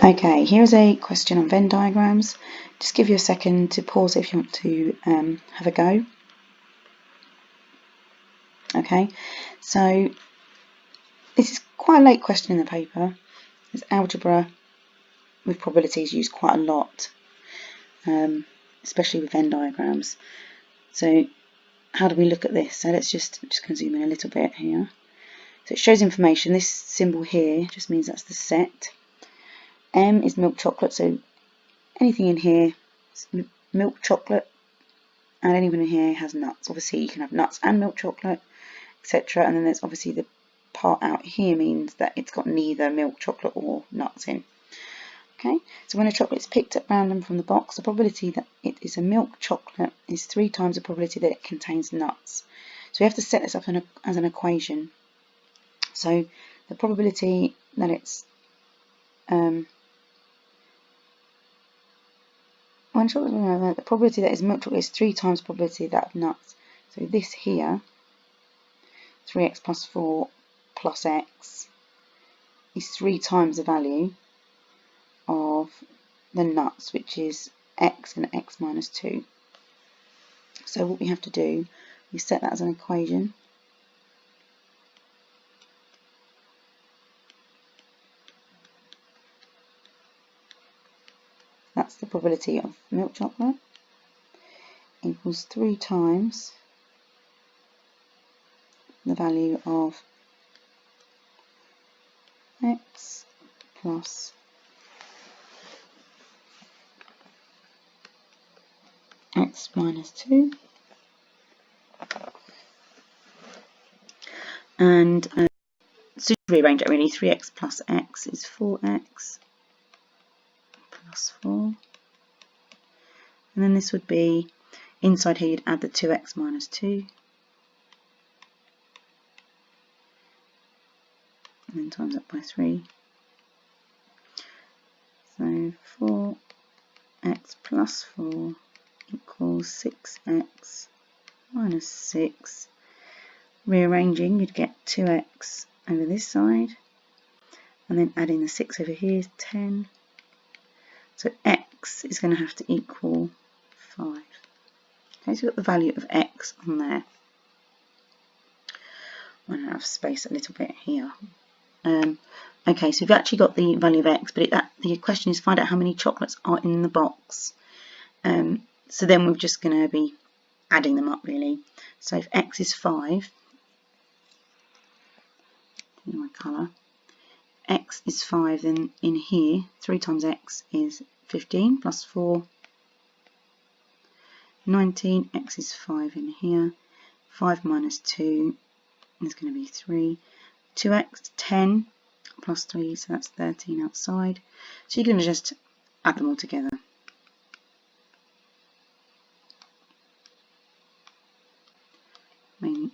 Okay, here's a question on Venn diagrams. Just give you a second to pause if you want to have a go. Okay, so this is quite a late question in the paper. It's algebra with probabilities used quite a lot, especially with Venn diagrams. So how do we look at this? So let's just gonna zoom in a little bit here. So it shows information. This symbol here just means that's the set. M is milk chocolate, so anything in here is milk chocolate, and anyone in here has nuts. Obviously you can have nuts and milk chocolate, etc. And then there's obviously the part out here means that it's got neither milk chocolate or nuts in. Okay, so when a chocolate is picked at random from the box, the probability that it is a milk chocolate is 3 times the probability that it contains nuts. So we have to set this up as an equation. So the probability that it's the probability that is milk chocolate is 3 times the probability that of nuts. So this here, 3x plus 4 plus x, is 3 times the value of the nuts, which is x and x minus 2. So what we have to do, we set that as an equation. That's the probability of milk chocolate equals 3 times the value of x plus x minus 2. And so to rearrange it really, 3x plus x is 4x plus 4. And then this would be, inside here you'd add the 2x minus 2. And then times that by 3. So 4x plus 4 equals 6x minus 6. Rearranging, you'd get 2x over this side. And then adding the 6 over here is 10. So x is going to have to equal 5. Okay, so we've got the value of x on there. I'm going to have space a little bit here. Okay, so we've actually got the value of x, but the question is find out how many chocolates are in the box. So then we're just going to be adding them up really. So if x is 5, in my colour, x is 5, then in here 3 times x is 15 plus 4, 19, x is 5 in here, 5 minus 2 is going to be 3, 2x, 10 plus 3, so that's 13 outside. So you're going to just add them all together. I mean,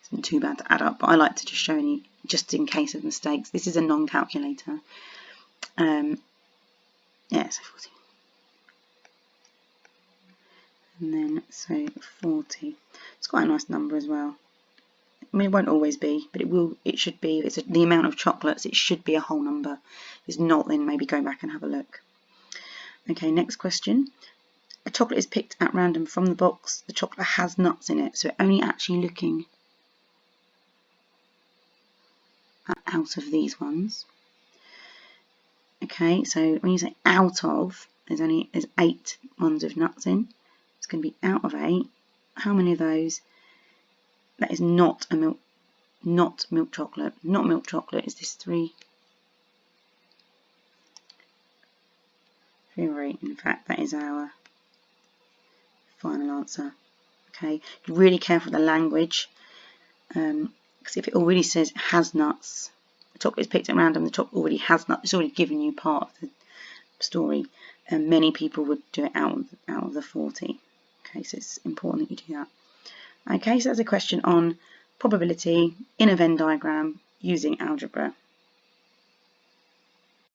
it's not too bad to add up, but I like to just show you, just in case of mistakes. This is a non-calculator. Yeah, so 40. And then, so 40. It's quite a nice number as well. I mean, it won't always be, but it should be. If it's the amount of chocolates, it should be a whole number. If it's not, then maybe go back and have a look. Okay, next question. A chocolate is picked at random from the box. The chocolate has nuts in it, so we're only actually looking out of these ones. Okay, so when you say out of, there's 8 ones with nuts in. It's going to be out of 8. How many of those? That is not milk chocolate. Not milk chocolate is this 3. 3 or 8. In fact, that is our final answer. Okay, be really careful with the language, because if it already says has nuts, the chocolate is picked at random, the chocolate already has nuts, it's already given you part of the story, and many people would do it out of the 40. Okay, so it's important that you do that. Okay, so that's a question on probability in a Venn diagram using algebra.